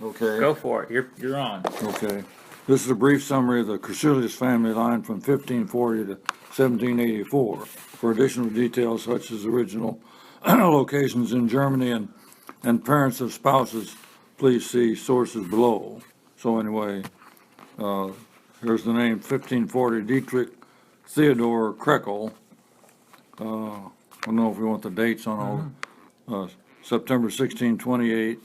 Okay. Go for it. You're on. Okay. This is a brief summary of the Crecelius family line from 1540 to 1784. For additional details such as original locations in Germany and parents of spouses, please see sources below. So anyway, here's the name 1540 Dietrich Theodor Krekel. I don't know if we want the dates on all. September 1628.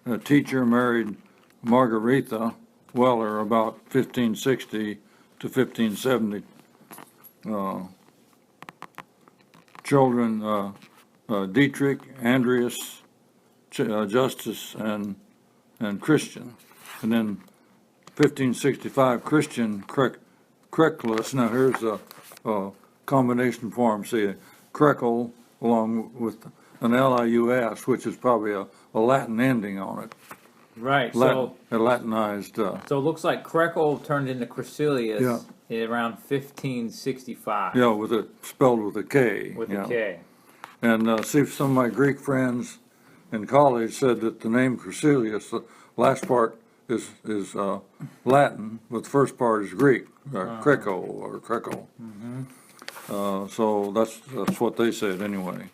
A teacher married Margaretha Weller about 1560 to 1570. Children Dietrich, Andreas, Justus, and Christian. And then 1565 Christian Crecelius. Now here's a combination form. See, Crekel along with an Lius, which is probably a Latin ending on it. Right. A Latinized. So it looks like Krekel turned into Crecelius around 1565. Yeah, with it spelled with a K. With a K. And see, some of my Greek friends in college said that the name Crecelius, the last part is Latin, but the first part is Greek, Krekel or Krekel. So that's what they said anyway.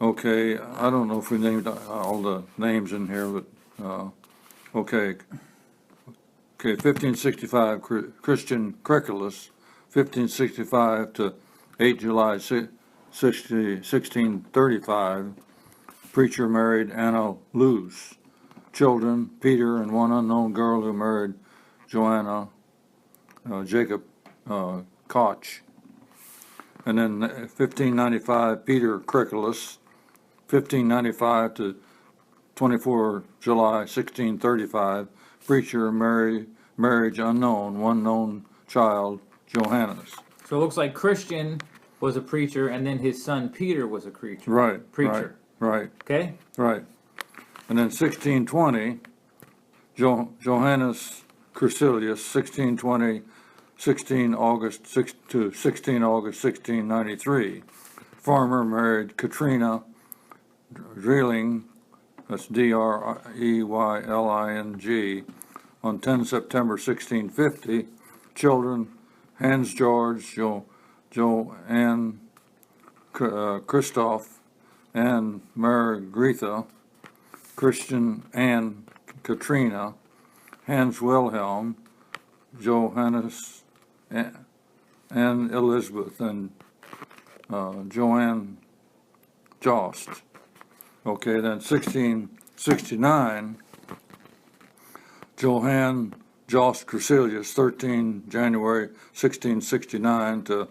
Okay, I don't know if we named all the names in here, but okay. Okay, 1565 Christian Crecelius, 1565 to 8 July 1635. Preacher married Anna Luz. Children, Peter and one unknown girl who married Joanna, Jacob Koch. And then 1595, Peter Crecelius, 1595 to 24 July 1635. Preacher, marriage unknown, one known child, Johannes. So it looks like Christian was a preacher, and then his son Peter was a preacher. Right. Preacher. Right. Okay. Right. And then 1620, Johannes Crecelius, 1620, 16 August to 16 August 1693. Farmer married Katrina Dreyling, that's Dreyling, on 10 September 1650. Children, Hans George, Joanne Christoph, and Margaretha, Christian Anne Katrina, Hans Wilhelm, Johannes and Elizabeth, and Joanne Jost. Okay, then 1669, Johann Jost Crecelius, 13 January 1669 to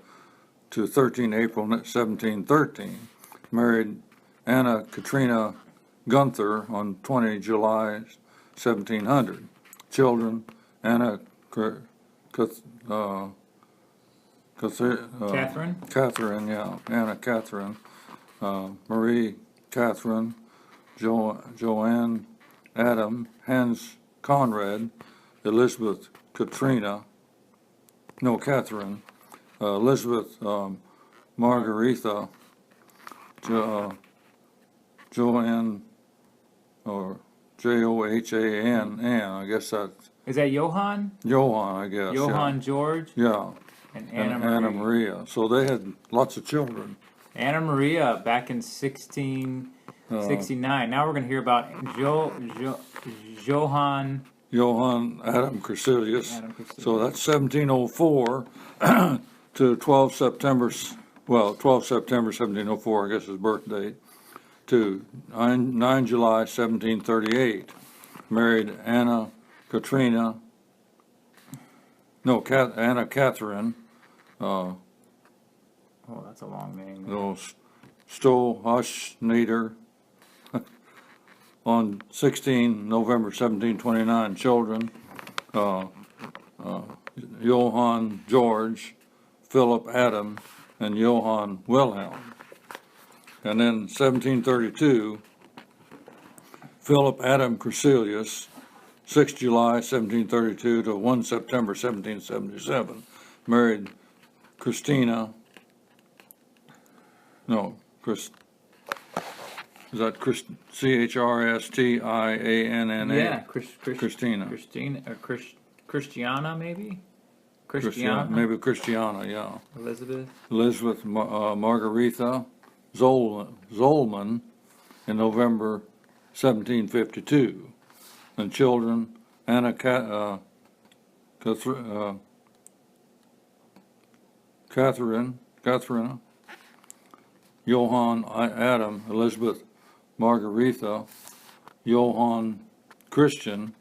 13 April 1713, married Anna Katrina Gunther on 20 July 1700. Children, Anna Catherine, Anna Catherine, Marie Catherine, Joanne Adam, Hans Conrad, Elizabeth Catherine, Elizabeth Margaretha, Joanne, or Johan, I guess that's. Is that Johann? Johann, I guess. Johann George? Yeah. And Anna Maria. So they had lots of children. Anna Maria back in 1669. Now we're going to hear about Johann Adam Crecelius. So that's 1704 to 12 September 1704, I guess his birth date, to 9 July 1738. Married Anna Catherine. Oh, that's a long name. Stohashnader on 16 November 1729. Children, Johann George, Philip Adam, and Johann Wilhelm. And then 1732, Philip Adam Crecelius, 6 July 1732 to 1 September 1777, married Christina, no, Is that Christianna? Yeah, Christina. Christina, or Christiana, maybe? Maybe Christiana, yeah. Elizabeth Margaretha Zolman in November 1752. And children, Anna Catherine, Johann Adam, Elizabeth Margaretha, Johann Christian,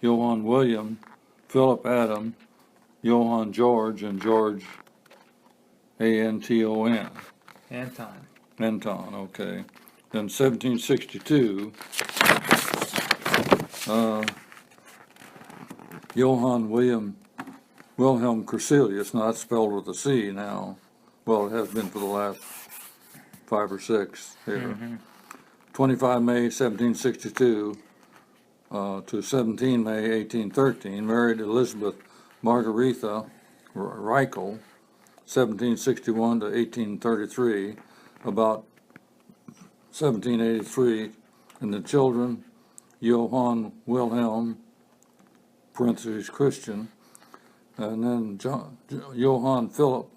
Johann William, Philip Adam, Johann George, and George Anton. Anton, okay. Then 1762, Johann Wilhelm Crecelius, now that's spelled with a C now. Well, it has been for the last 5 or 6 here. 25 May 1762 to 17 May 1813, married Elizabeth Margaretha Reichel, 1761 to 1833, about 1783, and the children, Johann Wilhelm, parentheses Christian, and then Johann Philip,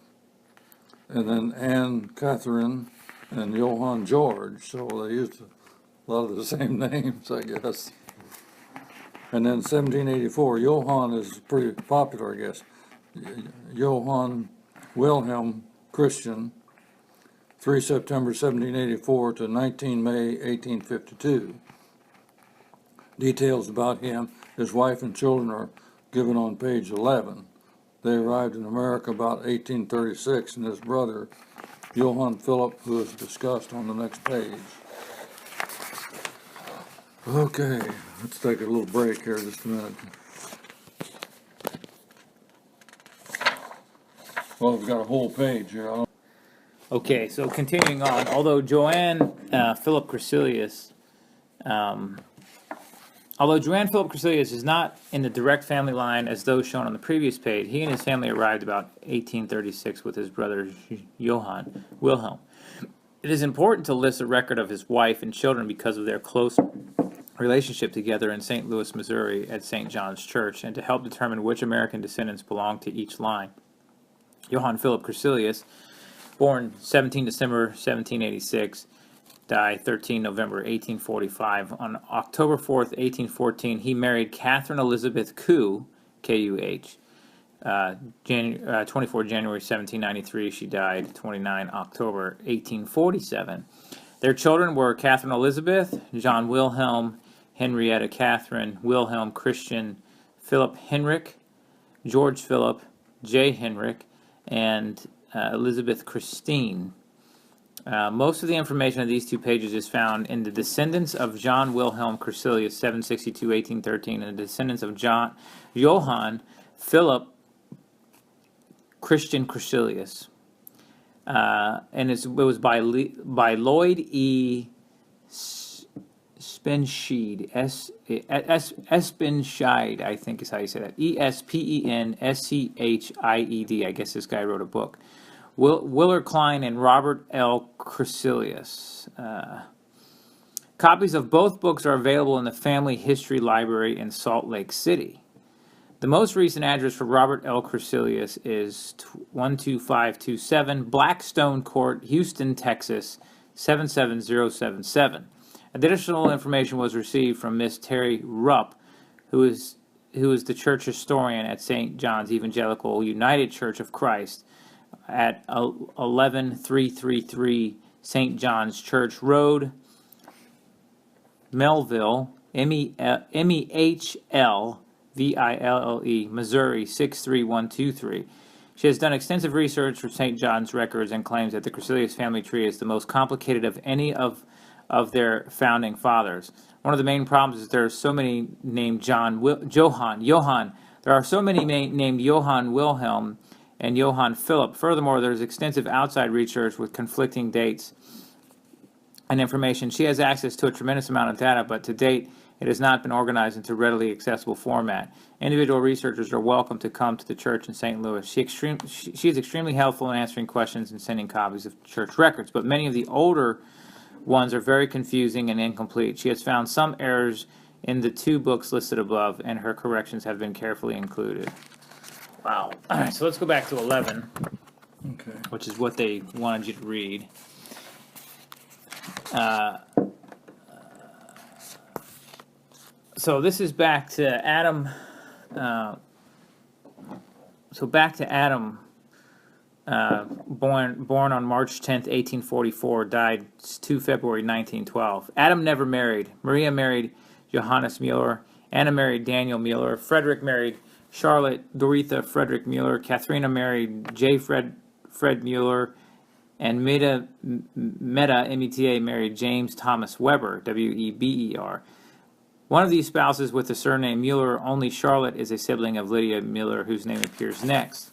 and then Anne Catherine, and Johann George, so they used a lot of the same names, I guess. And then 1784, Johann is pretty popular, I guess. Johann Wilhelm Christian, 3 September 1784 to 19 May 1852. Details about him, his wife and children are given on page 11. They arrived in America about 1836, and his brother, Johann Philip, who is discussed on the next page. Okay, let's take a little break here just a minute. Well, we've got a whole page here. Okay, so continuing on, although Johann Philip Crecelius is not in the direct family line as those shown on the previous page, he and his family arrived about 1836 with his brother Johann Wilhelm. It is important to list a record of his wife and children because of their close relationship together in St. Louis, Missouri at St. John's Church, and to help determine which American descendants belong to each line. Johann Philip Crecelius, born 17 December 1786, died 13 November 1845. On October 4th, 1814, he married Catherine Elizabeth Kuh, K-U-H. 24 January 1793, she died 29 October 1847. Their children were Catherine Elizabeth, John Wilhelm, Henrietta Catherine, Wilhelm Christian, Philip Henrik, George Philip, J. Henrik, and Elizabeth Christine. Most of the information on these 2 pages is found in the descendants of John Wilhelm Crecelius, 762-1813, and the descendants of Johann Philip Christian Crecelius. And it was by Lloyd E. Spenscheid, Espenscheid, I think is how you say that. Espenscheid. I guess this guy wrote a book. Willard Klein and Robert L. Crecelius. Copies of both books are available in the Family History Library in Salt Lake City. The most recent address for Robert L. Crecelius is 12527 Blackstone Court, Houston, Texas, 77077. Additional information was received from Miss Terry Rupp, who is the church historian at St. John's Evangelical United Church of Christ at 11333 St. John's Church Road, Melville, MEHLVILLE, Missouri 63123. She has done extensive research for St. John's records and claims that the Crecelius family tree is the most complicated of any of their founding fathers. One of the main problems is there are so many named Johann. There are so many named Johann Wilhelm and Johann Philip. Furthermore, there is extensive outside research with conflicting dates and information. She has access to a tremendous amount of data, but to date, it has not been organized into readily accessible format. Individual researchers are welcome to come to the church in St. Louis. She is extremely helpful in answering questions and sending copies of church records, but many of the older ones are very confusing and incomplete. She has found some errors in the 2 books listed above, and her corrections have been carefully included. Wow. All right, so let's go back to 11, Okay. which is what they wanted you to read. So this is back to Adam. Back to Adam, born on March 10th, 1844, died 2 February 1912. Adam never married. Maria married Johannes Mueller. Anna married Daniel Mueller. Frederick married Charlotte Doritha Frederick Mueller. Katharina married J. Fred Mueller. And Meta, M-E-T-A, married James Thomas Weber, W-E-B-E-R. One of these spouses with the surname Mueller, only Charlotte is a sibling of Lydia Mueller, whose name appears next.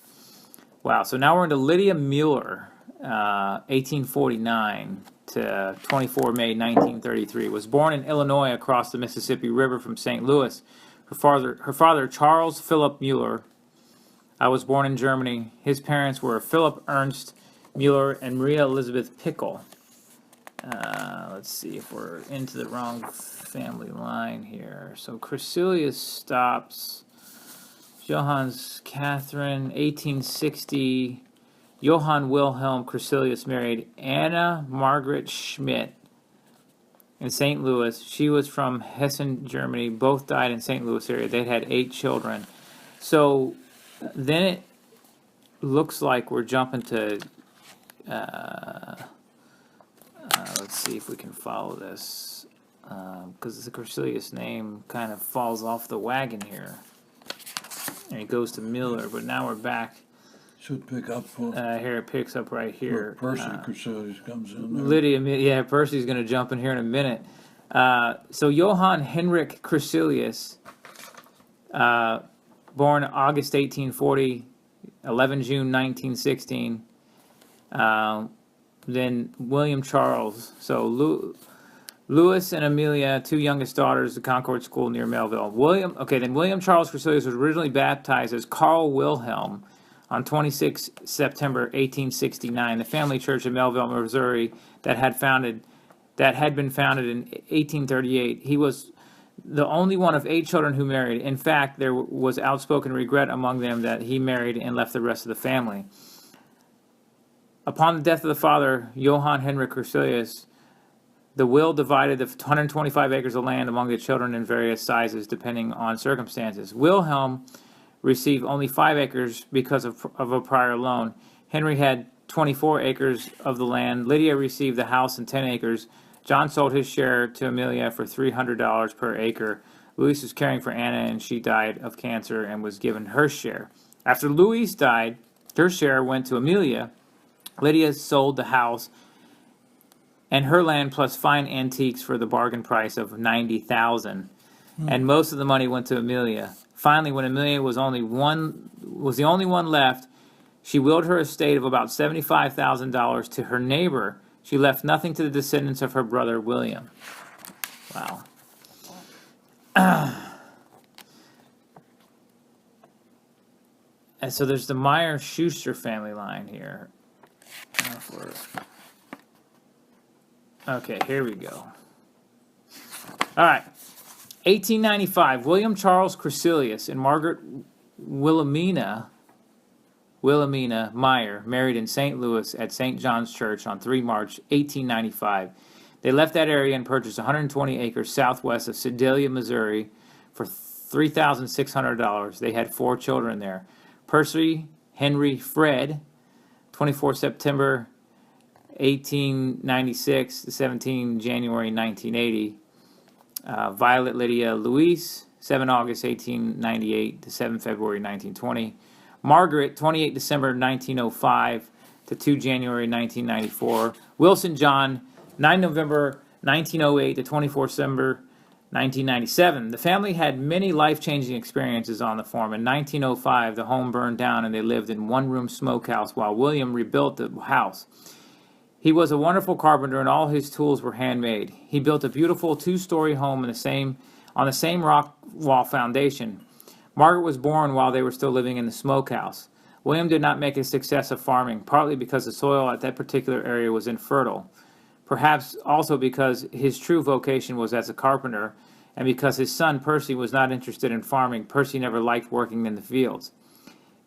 Wow, so now we're into Lydia Mueller, 1849 to 24 May 1933. Was born in Illinois across the Mississippi River from St. Louis. Her father Charles Philip Mueller, was born in Germany. His parents were Philip Ernst Mueller and Maria Elizabeth Pickle. Let's see if we're into the wrong family line here. So Crecelius stops. Johannes Catherine, 1860. Johann Wilhelm Crecelius married Anna Margaret Schmidt in St. Louis. She was from Hessen, Germany. Both died in St. Louis area. They had 8 children. So then it looks like we're jumping to... let's see if we can follow this, because the Crecelius name kind of falls off the wagon here, and it goes to Miller. But now we're back. Should pick up. Here it picks up right here. Percy Crecelius comes in there. Lydia, Percy's going to jump in here in a minute. So Johann Henrik Crecelius, born August 1840, 11 June 1916. Then William Charles. So Louis and Amelia, 2 youngest daughters, the Concord School near Melville. Then William Charles Crecelius was originally baptized as Carl Wilhelm on 26 September 1869. The family church in Melville, Missouri, that had been founded in 1838. He was the only one of 8 children who married. In fact, there was outspoken regret among them that he married and left the rest of the family. Upon the death of the father, Johann Henrik Crecelius, the will divided the 125 acres of land among the children in various sizes, depending on circumstances. Wilhelm received only 5 acres because of a prior loan. Henry had 24 acres of the land. Lydia received the house and 10 acres. John sold his share to Amelia for $300 per acre. Louise was caring for Anna, and she died of cancer and was given her share. After Louise died, her share went to Amelia. Lydia sold the house and her land plus fine antiques for the bargain price of $90,000, and most of the money went to Amelia. Finally, when Amelia was the only one left, she willed her estate of about $75,000 to her neighbor. She left nothing to the descendants of her brother William. Wow. And so there's the Meyer-Schuster family line here. Okay, here we go. All right. 1895, William Charles Crecelius and Margaret Wilhelmina Meyer married in St. Louis at St. John's Church on 3 March 1895. They left that area and purchased 120 acres southwest of Sedalia, Missouri for $3,600. They had 4 children there. Percy, Henry, Fred, 24 September 1896 to 17 January 1980. Violet Lydia Louise, 7 August 1898 to 7 February 1920. Margaret, 28 December 1905 to 2 January 1994. Wilson John, 9 November 1908 to 24 December 1997. The family had many life-changing experiences on the farm. In 1905, the home burned down and they lived in one-room smokehouse while William rebuilt the house. He was a wonderful carpenter and all his tools were handmade. He built a beautiful 2-story home on the same rock wall foundation. Margaret was born while they were still living in the smokehouse. William did not make a success of farming, partly because the soil at that particular area was infertile. perhaps also because his true vocation was as a carpenter, and because his son Percy was not interested in farming. Percy never liked working in the fields.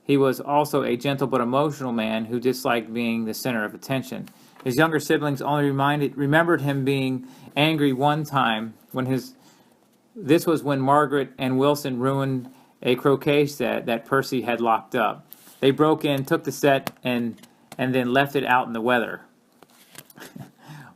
He was also a gentle but emotional man who disliked being the center of attention. His younger siblings only remembered him being angry one time this was when Margaret and Wilson ruined a croquet set that Percy had locked up. They broke in, took the set, and then left it out in the weather.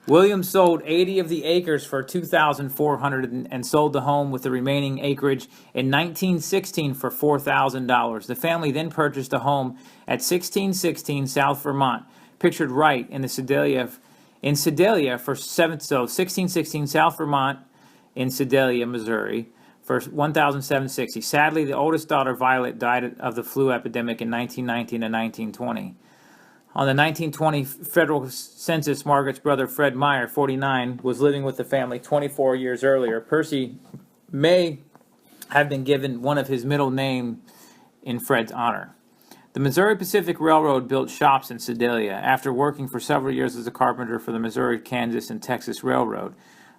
William sold 80 of the acres for $2,400 and sold the home with the remaining acreage in 1916 for $4,000. The family then purchased a home at 1616 South Vermont, pictured right in Sedalia for 1616 South Vermont in Sedalia, Missouri, for $1,760. Sadly, the oldest daughter, Violet, died of the flu epidemic in 1919 and 1920. On the 1920 federal census, Margaret's brother, Fred Meyer, 49, was living with the family 24 years earlier. Percy may have been given one of his middle names in Fred's honor. The Missouri Pacific Railroad built shops in Sedalia after working for several years as a carpenter for the Missouri, Kansas, and Texas Railroad.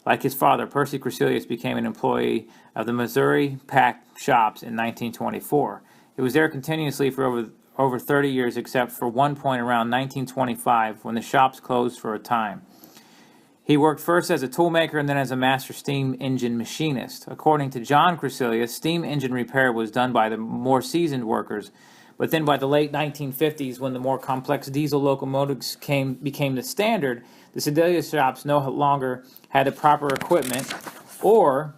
Like his father, Percy Crecelius became an employee of the Missouri Pack shops in 1924. He was there continuously for over 30 years, except for one point around 1925 when the shops closed for a time. He worked first as a toolmaker and then as a master steam engine machinist. According to John Crecelius, steam engine repair was done by the more seasoned workers, but then by the late 1950s, when the more complex diesel locomotives became the standard, the Sedalia shops no longer had the proper equipment or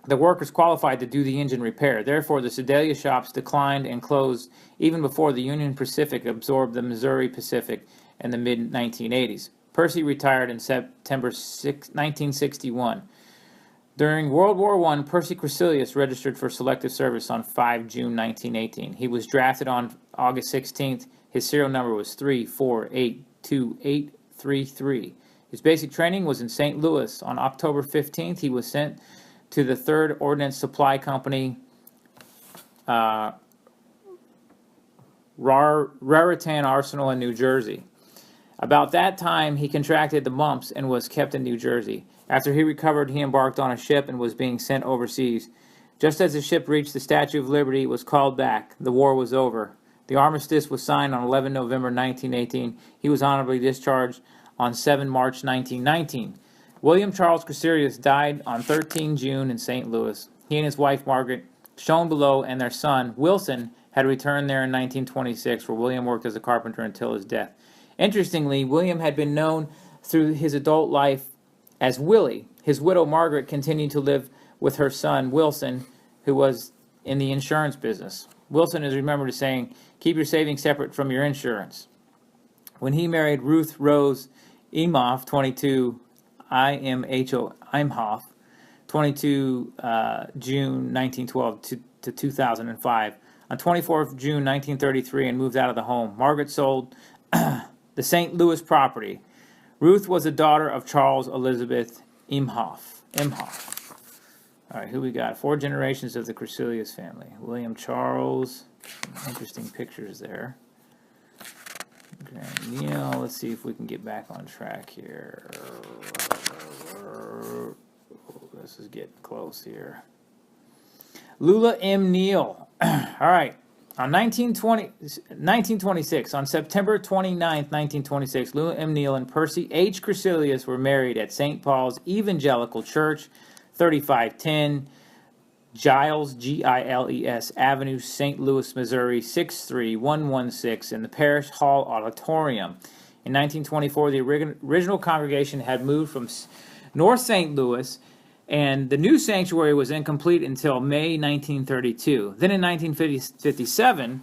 the workers qualified to do the engine repair. Therefore, the Sedalia shops declined and closed even before the Union Pacific absorbed the Missouri Pacific in the mid-1980s. Percy retired in September 1961. During World War I, Percy Crecelius registered for selective service on 5 June 1918. He was drafted on August 16th. His serial number was 3482833. His basic training was in St. Louis. On October 15th, he was sent to the 3rd Ordnance Supply Company, Raritan Arsenal in New Jersey. About that time, he contracted the mumps and was kept in New Jersey. After he recovered, he embarked on a ship and was being sent overseas. Just as the ship reached the Statue of Liberty, it was called back. The war was over. The armistice was signed on 11 November 1918. He was honorably discharged on 7 March 1919. William Charles Crecelius died on 13 June in St. Louis. He and his wife, Margaret, shown below, and their son, Wilson, had returned there in 1926, where William worked as a carpenter until his death. Interestingly, William had been known through his adult life as Willie. His widow, Margaret, continued to live with her son, Wilson, who was in the insurance business. Wilson is remembered as saying, "Keep your savings separate from your insurance." When he married Ruth Rose Imhoff, 22 June 1912 to 2005. On 24th June 1933 and moved out of the home. Margaret sold the St. Louis property. Ruth was a daughter of Charles Elizabeth Imhoff. All right, who we got? 4 generations of the Crecelius family. William Charles. Interesting pictures there. Neil, let's see if we can get back on track here. This is getting close here. Lula M. Neal. All right. On 1926, on September 29th, 1926, Lula M. Neal and Percy H. Crecelius were married at St. Paul's Evangelical Church, 3510 Giles, Giles Avenue, St. Louis, Missouri, 63116 in the Parish Hall Auditorium. In 1924, the original congregation had moved from North St. Louis, and the new sanctuary was incomplete until May 1932. Then in 1957,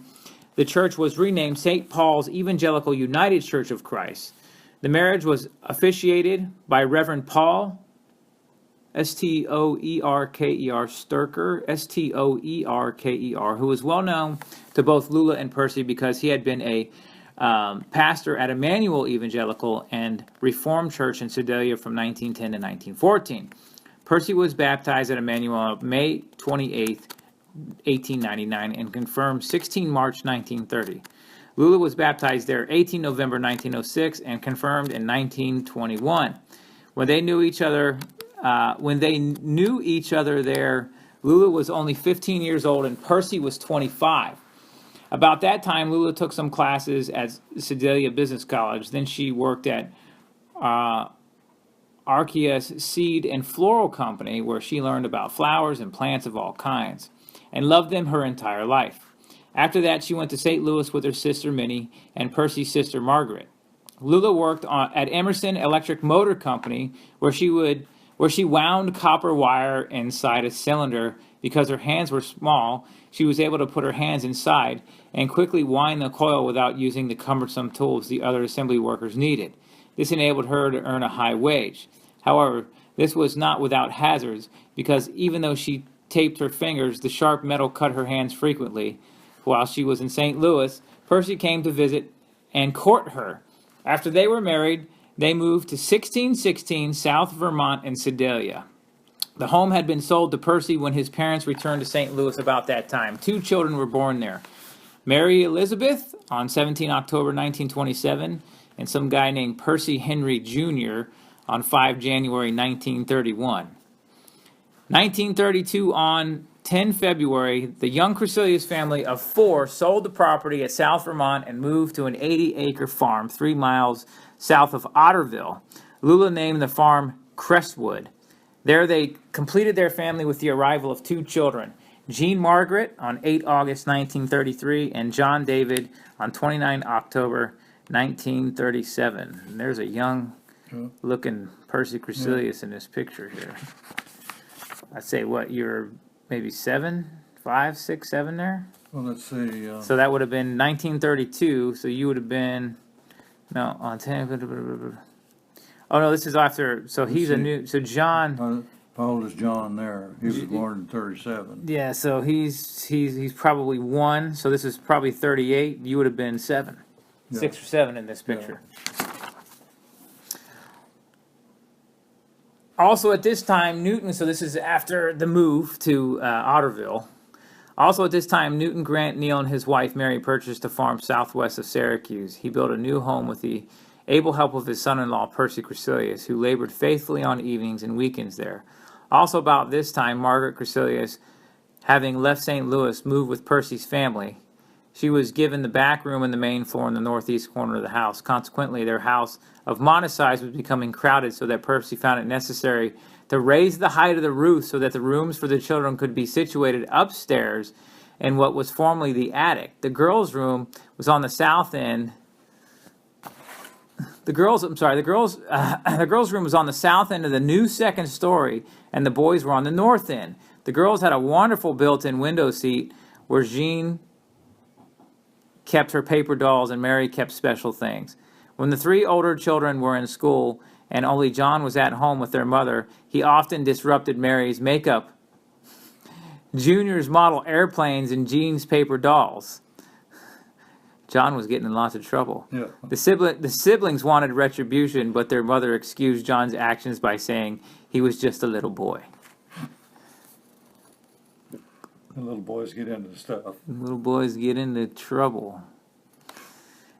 the church was renamed St. Paul's Evangelical United Church of Christ. The marriage was officiated by Reverend Paul Stoerker, Stoerker, who was well known to both Lula and Percy because he had been a pastor at Emmanuel Evangelical and Reformed Church in Sedalia from 1910 to 1914. Percy was baptized at Emmanuel on May 28, 1899, and confirmed 16 March 1930. Lula was baptized there 18 November 1906 and confirmed in 1921. When they knew each other there, Lula was only 15 years old and Percy was 25. About that time, Lula took some classes at Sedalia Business College. Then she worked at Arceus Seed and Floral Company, where she learned about flowers and plants of all kinds, and loved them her entire life. After that, she went to St. Louis with her sister Minnie and Percy's sister Margaret. Lula worked at Emerson Electric Motor Company, where she wound copper wire inside a cylinder. Because her hands were small, she was able to put her hands inside and quickly wind the coil without using the cumbersome tools the other assembly workers needed. This enabled her to earn a high wage. However, this was not without hazards, because even though she taped her fingers, the sharp metal cut her hands frequently. While she was in St. Louis, Percy came to visit and court her. After they were married, they moved to 1616 South Vermont in Sedalia. The home had been sold to Percy when his parents returned to St. Louis about that time. 2 children were born there. Mary Elizabeth on 17 October 1927, and some guy named Percy Henry Jr. on 5 January 1931. 1932, on 10 February, the young Crecelius family of 4 sold the property at South Vermont and moved to an 80-acre farm 3 miles south of Otterville. Lula named the farm Crestwood. There they completed their family with the arrival of 2 children, Jean Margaret on 8 August 1933 and John David on 29 October 1937. And there's a young-looking Percy Crecelius in this picture here. I'd say, what, you're maybe 7, 5, 6, 7 there? Well, let's see. So that would have been 1932, so you would have been, no, on 10... Oh, no, this is after, so he's so John... How old is John there? He was born in 37. Yeah, so he's probably 1, so this is probably 38. You would have been 7. Yeah. 6 or 7 in this picture. Yeah. Also at this time, Newton, so this is after the move to Otterville. Also at this time, Newton Grant Neal and his wife Mary purchased a farm southwest of Syracuse. He built a new home with the able help of his son-in-law, Percy Crecelius, who labored faithfully on evenings and weekends there. Also about this time, Margaret Crecelius, having left St. Louis, moved with Percy's family. She was given the back room and the main floor in the northeast corner of the house. Consequently, their house of modest size was becoming crowded, so that Percy found it necessary to raise the height of the roof so that the rooms for the children could be situated upstairs in what was formerly the attic. The girls' room was on the south end. The girls' room was on the south end of the new second story, and the boys were on the north end. The girls had a wonderful built-in window seat where Jean kept her paper dolls and Mary kept special things. When the 3 older children were in school and only John was at home with their mother, he often disrupted Mary's makeup, Junior's model airplanes, and Jean's paper dolls. John was getting in lots of trouble. Yeah. The siblings wanted retribution, but their mother excused John's actions by saying he was just a little boy. The little boys get into stuff. Little boys get into trouble.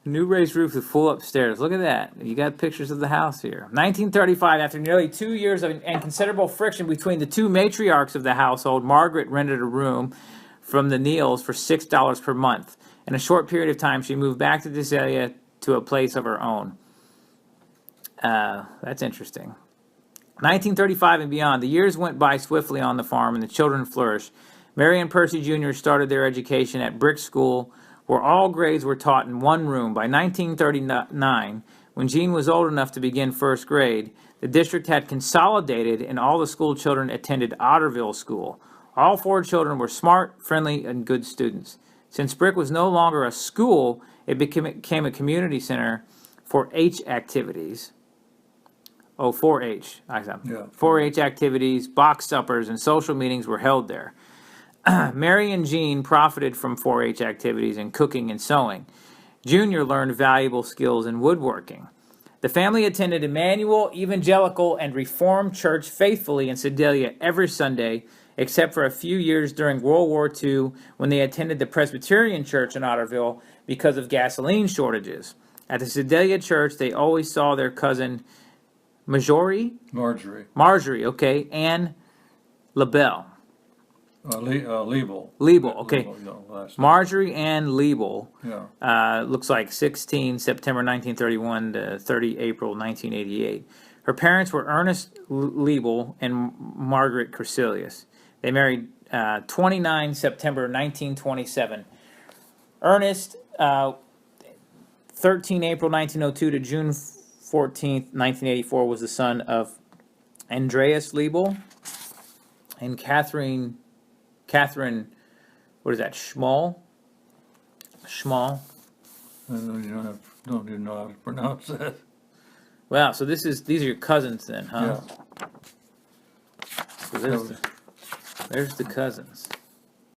New raised roof with full upstairs. Look at that. You got pictures of the house here. 1935, after nearly 2 years and considerable friction between the 2 matriarchs of the household, Margaret rented a room from the Neals for $6 per month. In a short period of time, she moved back to Cecelia to a place of her own. That's interesting. 1935 and beyond, the years went by swiftly on the farm, and the children flourished. Mary and Percy Jr. started their education at Brick School, where all grades were taught in one room. By 1939, when Jean was old enough to begin first grade, the district had consolidated, and all the school children attended Otterville School. All 4 children were smart, friendly, and good students. Since Brick was no longer a school, it became a community center for H activities. 4-H. Yeah. 4-H activities, box suppers, and social meetings were held there. Mary and Jean profited from 4-H activities in cooking and sewing. Junior learned valuable skills in woodworking. The family attended Emmanuel, Evangelical, and Reformed Church faithfully in Sedalia every Sunday except for a few years during World War II when they attended the Presbyterian Church in Otterville because of gasoline shortages. At the Sedalia Church, they always saw their cousin Marjorie, okay, and LaBelle. Liebel, okay. Marjorie Ann Liebel. Yeah. Looks like 16 September 1931 to 30 April 1988. Her parents were Ernest Liebel and Margaret Crecelius. They married 29 September 1927. Ernest, 13 April 1902 to June 14th, 1984, was the son of Andreas Liebel and Catherine, what is that, Schmall? I don't even know how to pronounce that. Wow, so these are your cousins then, huh? Yeah. So there's the cousins.